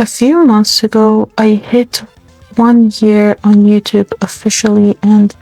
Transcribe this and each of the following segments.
A few months ago, I hit 1 year on YouTube officially, and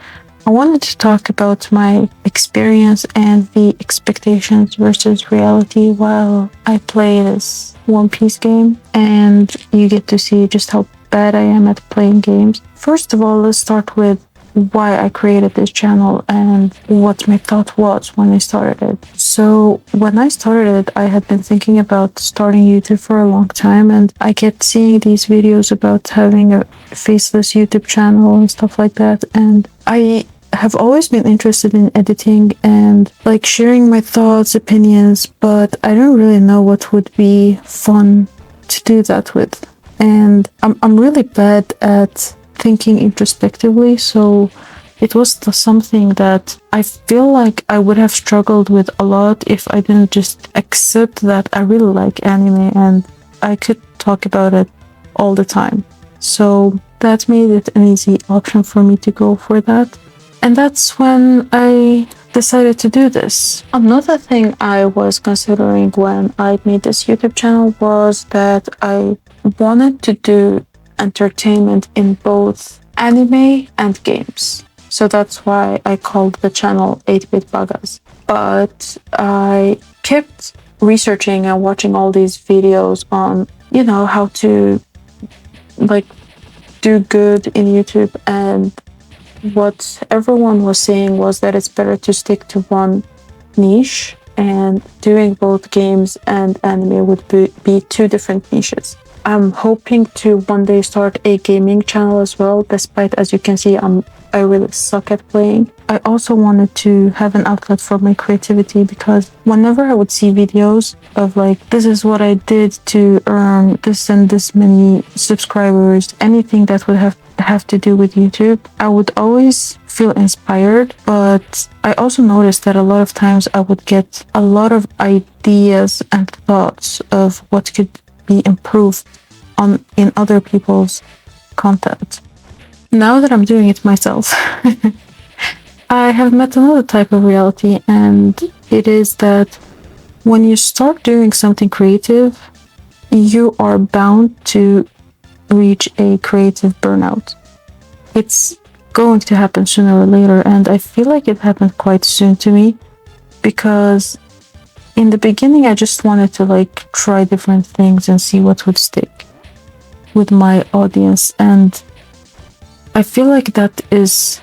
I wanted to talk about my experience and the expectations versus reality while I play this One Piece game, and you get to see just how bad I am at playing games. First of all, let's start with why I created this channel and what my thought was when I started it. So when I started it, I had been thinking about starting YouTube for a long time, and I kept seeing these videos about having a faceless YouTube channel and stuff like that, and I have always been interested in editing and like sharing my thoughts, opinions, but I don't really know what would be fun to do that with. And I'm really bad at thinking introspectively, so it was something that I feel like I would have struggled with a lot if I didn't just accept that I really like anime and I could talk about it all the time. So that made it an easy option for me to go for that. And that's when I decided to do this. Another thing I was considering when I made this YouTube channel was that I wanted to do entertainment in both anime and games. So that's why I called the channel 8-Bit Bagas. But I kept researching and watching all these videos on, how to do good in YouTube, and what everyone was saying was that it's better to stick to one niche, and doing both games and anime would be two different niches. I'm hoping to one day start a gaming channel as well, despite, as you can see, I really suck at playing. I also wanted to have an outlet for my creativity, because whenever I would see videos of this is what I did to earn this and this many subscribers, anything that would have to do with YouTube, I would always feel inspired. But I also noticed that a lot of times I would get a lot of ideas and thoughts of what could be improved in other people's content. Now that I'm doing it myself, I have met another type of reality, and it is that when you start doing something creative, you are bound to reach a creative burnout. It's going to happen sooner or later, and I feel like it happened quite soon to me, because in the beginning I just wanted to try different things and see what would stick with my audience, and I feel like that is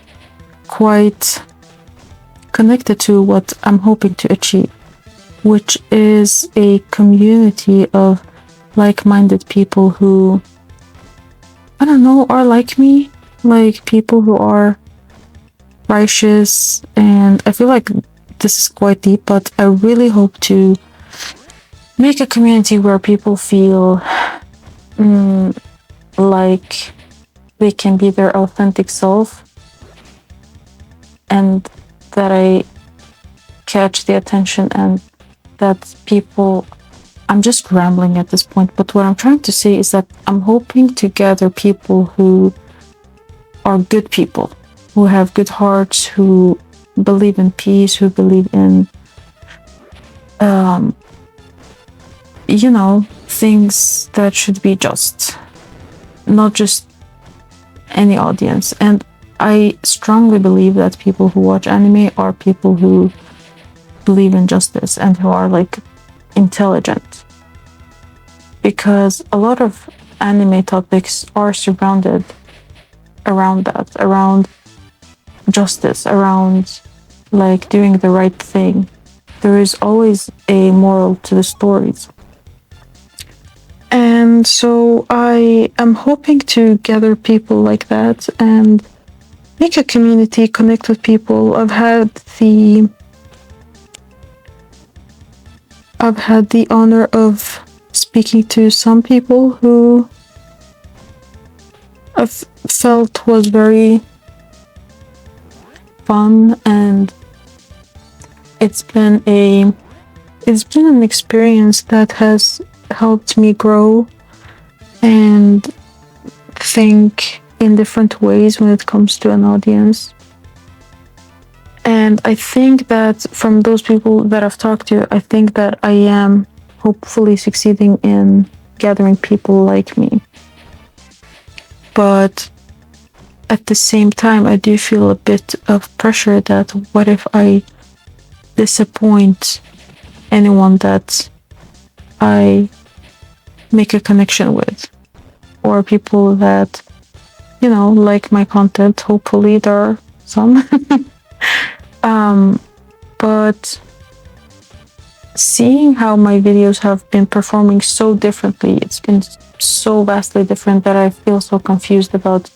quite connected to what I'm hoping to achieve, which is a community of like-minded people who, I don't know, are like me, like people who are righteous. And I feel like this is quite deep, but I really hope to make a community where people feel like they can be their authentic self, and that I catch the attention, and that people, I'm just rambling at this point, but what I'm trying to say is that I'm hoping to gather people who are good people, who have good hearts, who believe in peace, who believe in things that should be just, not just any audience. And I strongly believe that people who watch anime are people who believe in justice and who are intelligent, because a lot of anime topics are surrounded around that, around justice, around doing the right thing. There is always a moral to the stories. And so I am hoping to gather people like that and make a community, connect with people. I've had the honor of speaking to some people who I've felt was very fun, and it's been an experience that has helped me grow and think in different ways when it comes to an audience. And I think that from those people that I've talked to, I think that I am hopefully succeeding in gathering people like me. But at the same time, I do feel a bit of pressure that what if I disappoint anyone that I make a connection with, or people that, like my content. Hopefully there are some. But seeing how my videos have been performing so differently, it's been so vastly different that I feel so confused about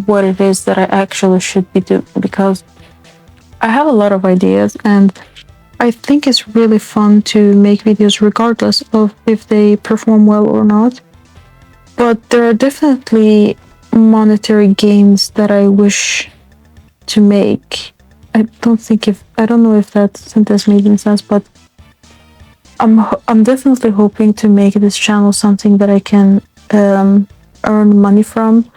what it is that I actually should be doing, because I have a lot of ideas and I think it's really fun to make videos regardless of if they perform well or not. But there are definitely monetary gains that I wish to make. I don't know if that sentence made any sense, but I'm definitely hoping to make this channel something that I can earn money from.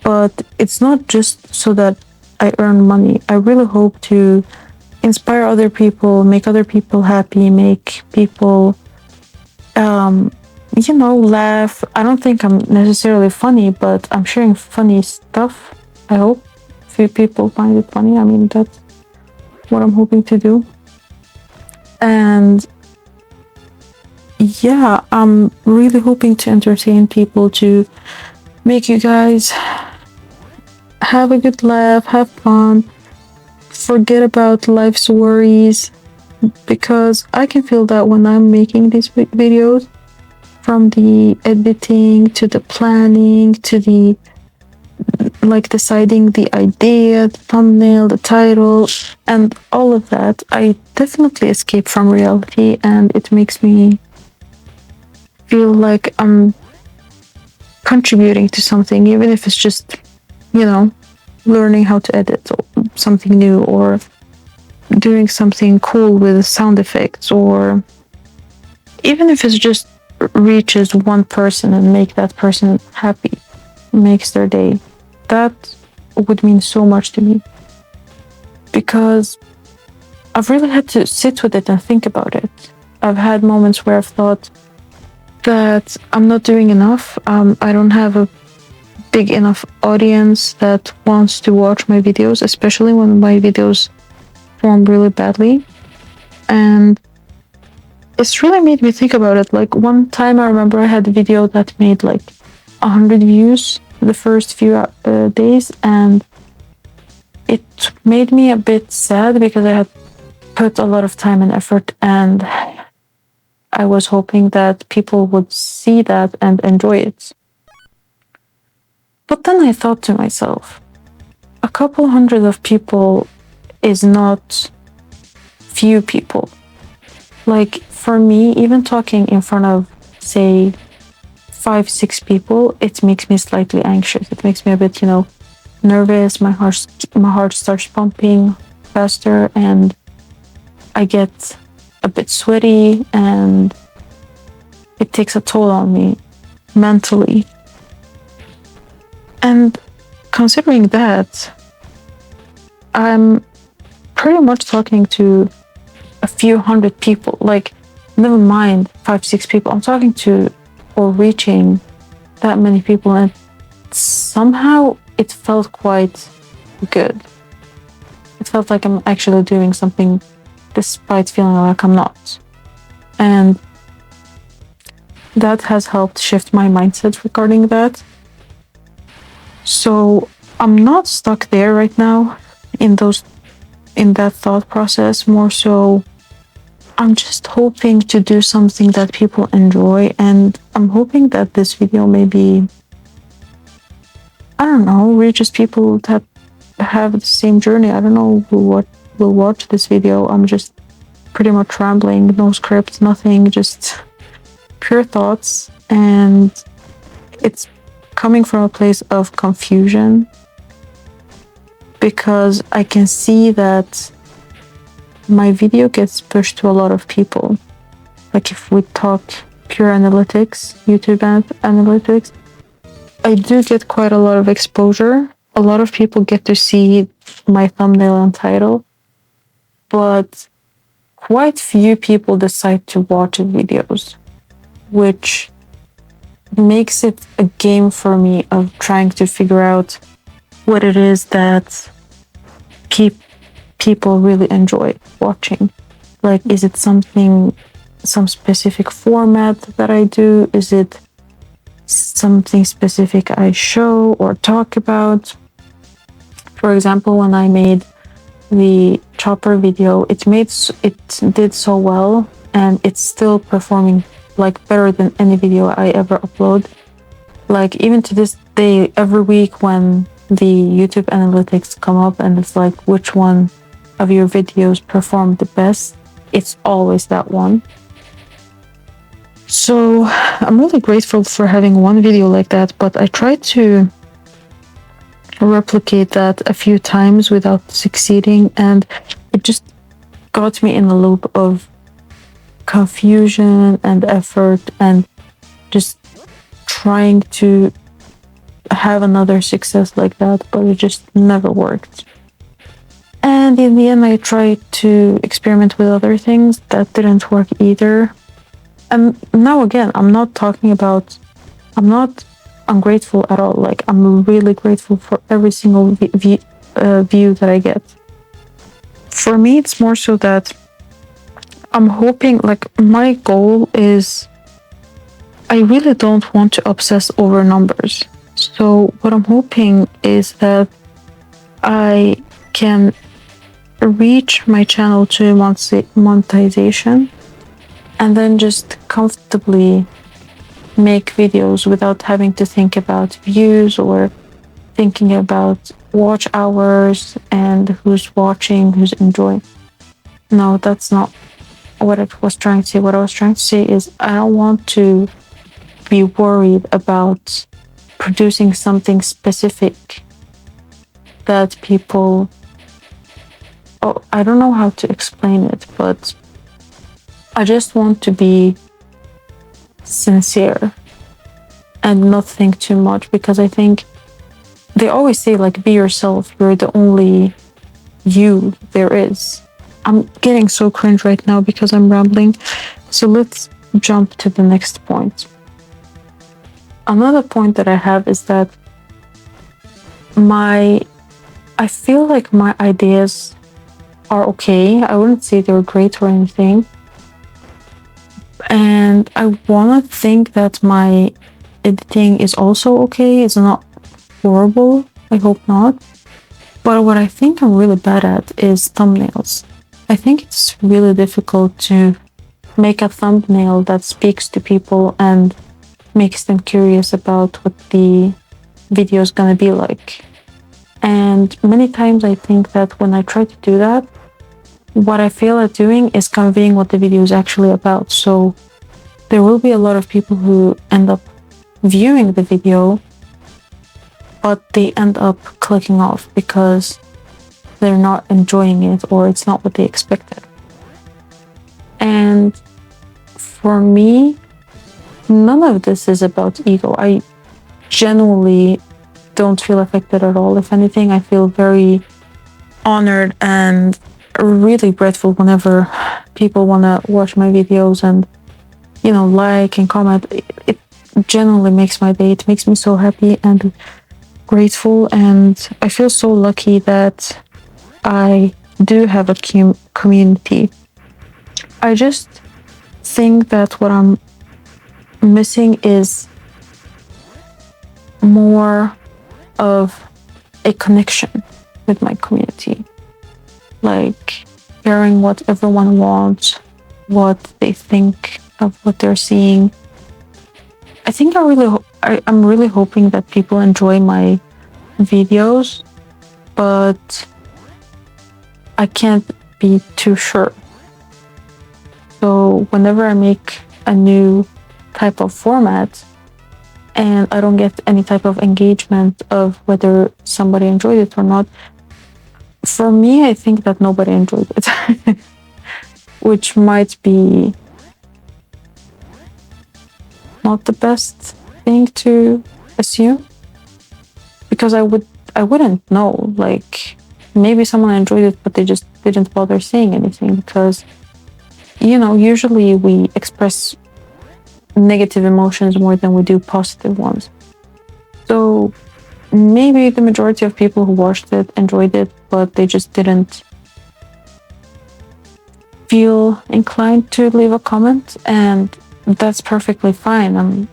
But it's not just so that I earn money. I really hope to inspire other people, make other people happy, make people, laugh. I don't think I'm necessarily funny, but I'm sharing funny stuff. I hope few people find it funny. I mean, that's what I'm hoping to do. And yeah, I'm really hoping to entertain people, to make you guys have a good laugh, have fun, forget about life's worries, because I can feel that when I'm making these videos, from the editing to the planning to the deciding the idea, the thumbnail, the title, and all of that, I definitely escape from reality, and it makes me feel like I'm contributing to something, even if it's just, learning how to edit or something new, or doing something cool with sound effects, or even if it's just reaches one person and make that person happy, makes their day. That would mean so much to me, because I've really had to sit with it and think about it. I've had moments where I've thought that I'm not doing enough. I don't have a big enough audience that wants to watch my videos, especially when my videos perform really badly. And it's really made me think about it. Like, one time I remember I had a video that made 100 views the first few days, and it made me a bit sad because I had put a lot of time and effort, and I was hoping that people would see that and enjoy it. But then I thought to myself, a couple hundred of people is not few people. For me, even talking in front of, say, 5-6 people, it makes me slightly anxious. It makes me a bit, nervous. My heart starts pumping faster, and I get a bit sweaty, and it takes a toll on me mentally. And considering that, I'm pretty much talking to a few hundred people, never mind 5-6 people. I'm talking to or reaching that many people, and somehow it felt quite good. It felt like I'm actually doing something, despite feeling like I'm not. And that has helped shift my mindset regarding that. So I'm not stuck there right now in that thought process. More so, I'm just hoping to do something that people enjoy, and I'm hoping that this video maybe, I don't know, reaches people that have the same journey. I don't know who will watch this video. I'm just pretty much rambling, no script, nothing, just pure thoughts, and it's coming from a place of confusion, because I can see that my video gets pushed to a lot of people. If we talk pure analytics, YouTube analytics, I do get quite a lot of exposure. A lot of people get to see my thumbnail and title, but quite few people decide to watch the videos, which makes it a game for me of trying to figure out what it is that keep people really enjoy watching. Like, is it some specific format that I do? Is it something specific I show or talk about? For example, when I made the chopper video, it did so well, and it's still performing like better than any video I ever upload. Like, even to this day, every week when the YouTube analytics come up and it's like, which one of your videos performed the best, it's always that one. So I'm really grateful for having one video like that, but I tried to replicate that a few times without succeeding, and it just got me in a loop of confusion and effort and just trying to have another success like that, but it just never worked. And in the end, I tried to experiment with other things that didn't work either. And now again, I'm not ungrateful at all. Like, I'm really grateful for every single view that I get. For me, it's more so that I'm hoping, like, my goal is, I really don't want to obsess over numbers. So what I'm hoping is that I can reach my channel to monetization and then just comfortably make videos without having to think about views or thinking about watch hours and who's watching, who's enjoying. No, that's not what I was trying to say. What I was trying to say is, I don't want to be worried about producing something specific that people, I don't know how to explain it, but I just want to be sincere and not think too much, because I think they always say, like, be yourself, you're the only you there is. I'm getting so cringe right now because I'm rambling, so let's jump to the next point. Another point that I have is that I feel like my ideas are okay. I wouldn't say they're great or anything, and I wanna think that my editing is also okay. It's not horrible, I hope not. But what I think I'm really bad at is thumbnails. I think it's really difficult to make a thumbnail that speaks to people and makes them curious about what the video is gonna be like. And many times I think that when I try to do that, what I fail at doing is conveying what the video is actually about. So there will be a lot of people who end up viewing the video, but they end up clicking off because they're not enjoying it, or it's not what they expected. And for me, none of this is about ego. I genuinely don't feel affected at all. If anything, I feel very honored and really grateful whenever people want to watch my videos and, like and comment. It genuinely makes my day. It makes me so happy and grateful, and I feel so lucky that I do have a community. I just think that what I'm missing is more of a connection with my community, like hearing what everyone wants, what they think of what they're seeing. I think I'm really hoping that people enjoy my videos, but I can't be too sure. So whenever I make a new type of format and I don't get any type of engagement of whether somebody enjoyed it or not, for me, I think that nobody enjoyed it, which might be not the best thing to assume, because I wouldn't know. Like, maybe someone enjoyed it, but they just didn't bother saying anything, because usually we express negative emotions more than we do positive ones. So maybe the majority of people who watched it enjoyed it, but they just didn't feel inclined to leave a comment, and that's perfectly fine. I'm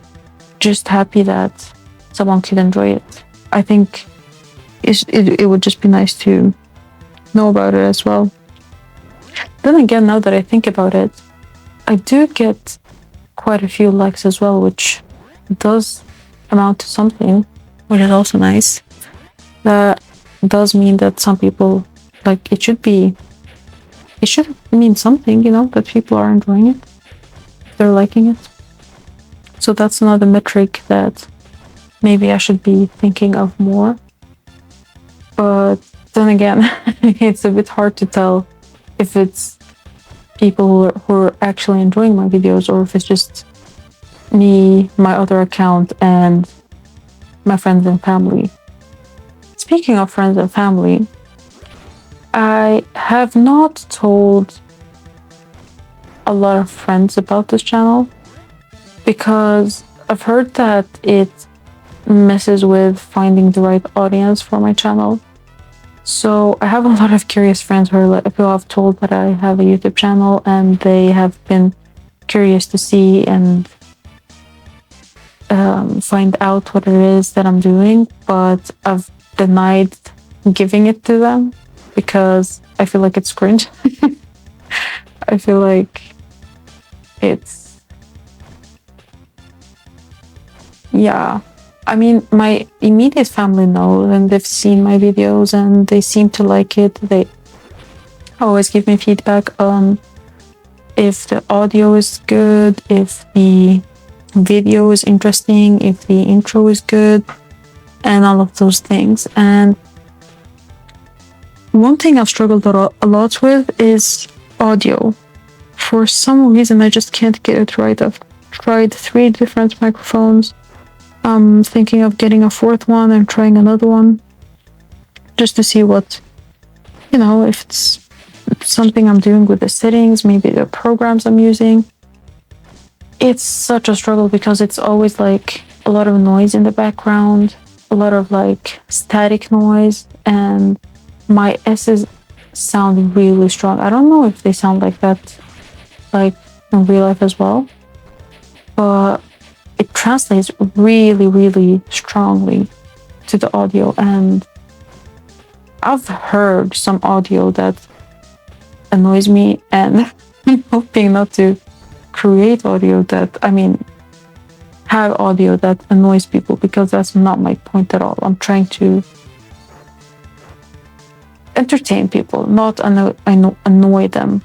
just happy that someone could enjoy it. I think it would just be nice to know about it as well. Then again, now that I think about it, I do get quite a few likes as well, which does amount to something, which is also nice. That does mean that some people, like, it should mean something, that people are enjoying it, they're liking it. So that's another metric that maybe I should be thinking of more. But then again, it's a bit hard to tell if it's people who are actually enjoying my videos, or if it's just me, my other account, and my friends and family. Speaking of friends and family, I have not told a lot of friends about this channel because I've heard that it messes with finding the right audience for my channel. So I have a lot of curious friends who have told that I have a YouTube channel, and they have been curious to see and find out what it is that I'm doing, but I've denied giving it to them because I feel like it's cringe. I feel like it's, yeah. I mean, my immediate family know, and they've seen my videos and they seem to like it. They always give me feedback on if the audio is good, if the video is interesting, if the intro is good, and all of those things. And one thing I've struggled a lot with is audio. For some reason, I just can't get it right. I've tried 3 different microphones. I'm thinking of getting a 4th one and trying another one just to see what, if it's something I'm doing with the settings, maybe the programs I'm using. It's such a struggle because it's always like a lot of noise in the background, a lot of like static noise, and my S's sound really strong. I don't know if they sound like that like in real life as well, but it translates really, really strongly to the audio. And I've heard some audio that annoys me, and I'm hoping not to create audio that, have audio that annoys people, because that's not my point at all. I'm trying to entertain people, not annoy them.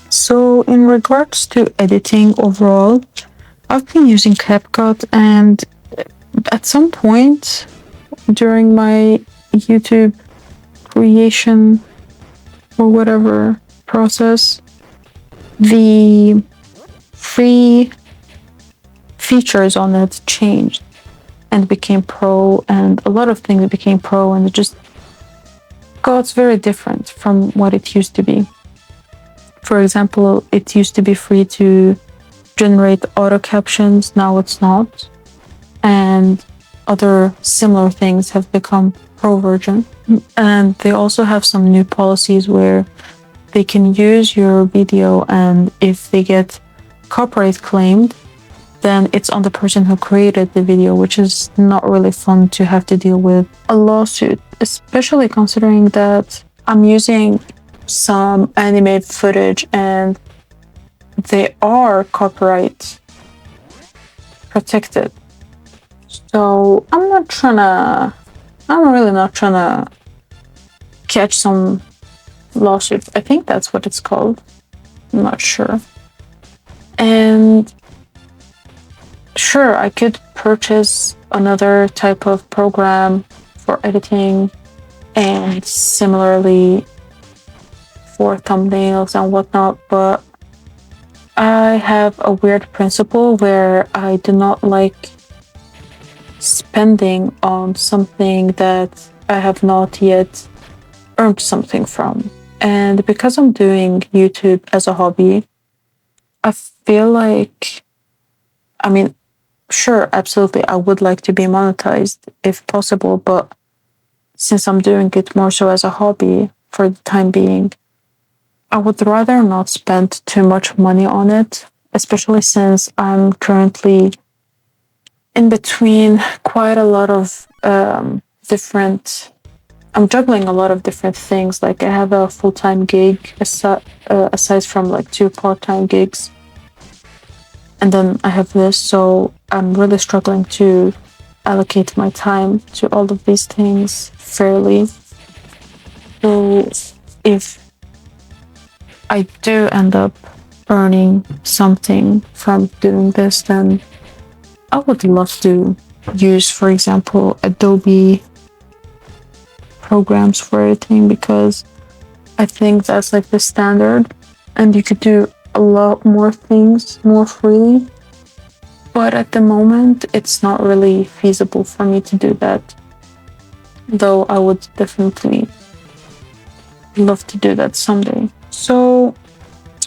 So in regards to editing overall, I've been using CapCut, and at some point during my YouTube creation or whatever process, the free features on it changed and became pro, and a lot of things became pro, and it just got very different from what it used to be. For example, it used to be free to generate auto captions, now it's not, and other similar things have become pro version. And they also have some new policies where they can use your video, and if they get copyright claimed, then it's on the person who created the video, which is not really fun to have to deal with a lawsuit, especially considering that I'm using some animated footage and they are copyright protected. So I'm really not trying to catch some lawsuit. I think that's what it's called. I'm not sure. And sure, I could purchase another type of program for editing, and similarly for thumbnails and whatnot, but I have a weird principle where I do not like spending on something that I have not yet earned something from. And because I'm doing YouTube as a hobby, I feel like I mean, sure, absolutely, I would like to be monetized if possible, but since I'm doing it more so as a hobby for the time being, I would rather not spend too much money on it, especially since I'm currently in between quite a lot of different. I'm juggling a lot of different things. Like I have a full time gig aside from like two part time gigs, and then I have this. So I'm really struggling to allocate my time to all of these things fairly. So if I do end up earning something from doing this, then I would love to use, for example, Adobe programs for editing because I think that's like the standard and you could do a lot more things more freely. But at the moment, it's not really feasible for me to do that. Though I would definitely love to do that someday. So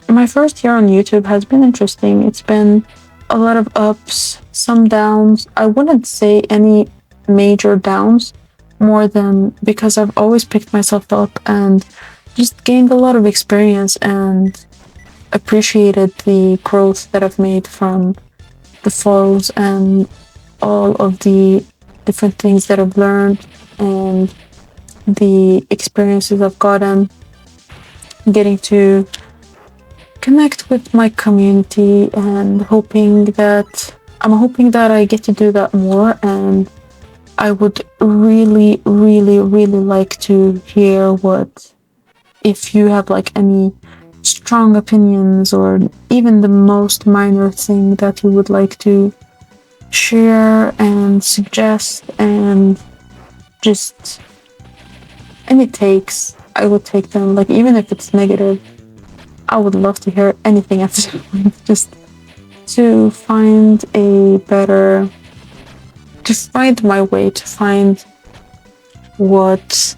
my first year on YouTube has been interesting. It's been a lot of ups, some downs. I wouldn't say any major downs, more than because I've always picked myself up and just gained a lot of experience and appreciated the growth that I've made from the falls and all of the different things that I've learned and the experiences I've gotten, getting to connect with my community and hoping that I get to do that more. And I would really, really, really like to hear what, if you have like any strong opinions or even the most minor thing that you would like to share and suggest, and just any takes, I would take them. Like even if it's negative, I would love to hear anything at this point, just to find my way, to find what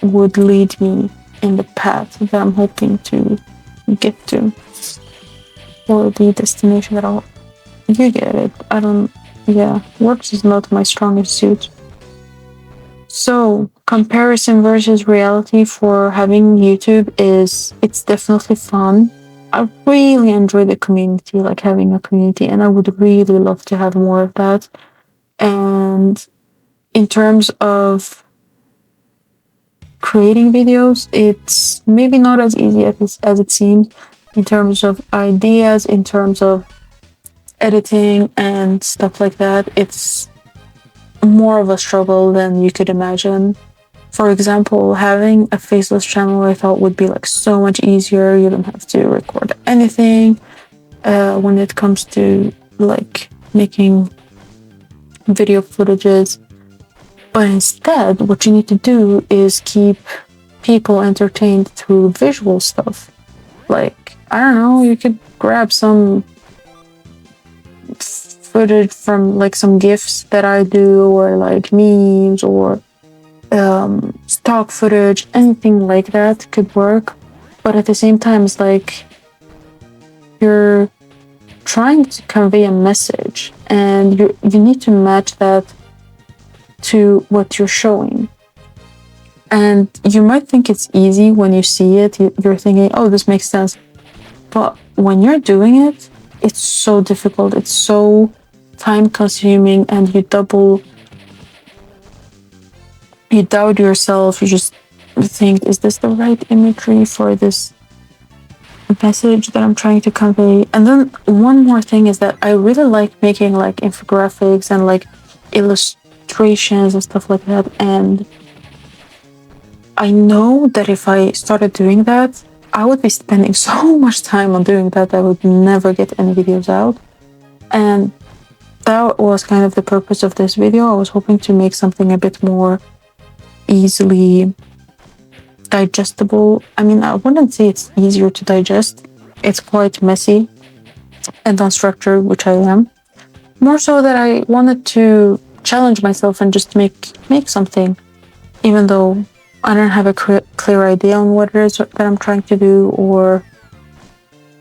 would lead me in the path that I'm hoping to get to, or the destination that you get it. Words is not my strongest suit. So, comparison versus reality for having YouTube it's definitely fun. I really enjoy the community, like having a community, and I would really love to have more of that. And in terms of creating videos, it's maybe not as easy as it seems in terms of ideas, in terms of editing and stuff like that. It's more of a struggle than you could imagine. For example, having a faceless channel I thought would be like so much easier. You don't have to record anything when it comes to like making video footages. But instead, what you need to do is keep people entertained through visual stuff. Like, I don't know, you could grab some footage from like some GIFs that I do, or like memes, or stock footage, anything like that could work. But at the same time, it's like you're trying to convey a message, and you need to match that to what you're showing. And you might think it's easy when you see it. You're thinking, oh, this makes sense. But when you're doing it, it's so difficult. It's so time consuming, and you doubt yourself. You just think, is this the right imagery for this message that I'm trying to convey? And then one more thing is that I really like making like infographics and like illustrations and stuff like that. And I know that if I started doing that, I would be spending so much time on doing that, I would never get any videos out. And that was kind of the purpose of this video. I was hoping to make something a bit more easily digestible. I mean, I wouldn't say it's easier to digest. It's quite messy and unstructured, which I am. More so that I wanted to challenge myself and just make something, even though I don't have a clear idea on what it is that I'm trying to do, or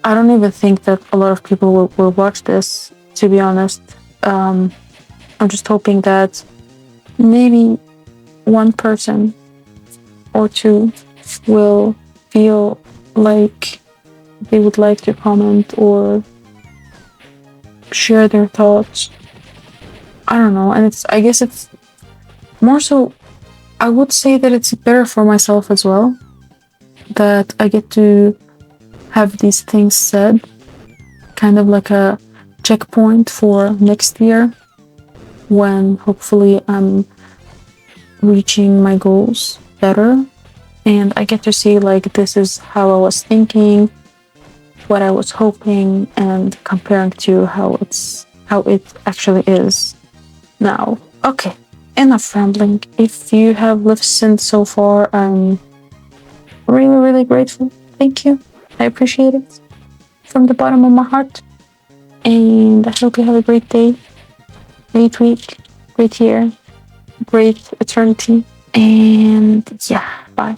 I don't even think that a lot of people will watch this. to be honest. I'm just hoping that maybe one person or two will feel like they would like to comment or share their thoughts. I don't know. And I guess it's more so, I would say that it's better for myself as well, that I get to have these things said, kind of like a checkpoint for next year when hopefully I'm reaching my goals better. And I get to see like this is how I was thinking, what I was hoping, and comparing to how it actually is now. Okay, enough rambling. If you have listened so far, I'm really, really grateful. Thank you. I appreciate it from the bottom of my heart. And I hope you have a great day, great week, great year, great eternity. And yeah, bye.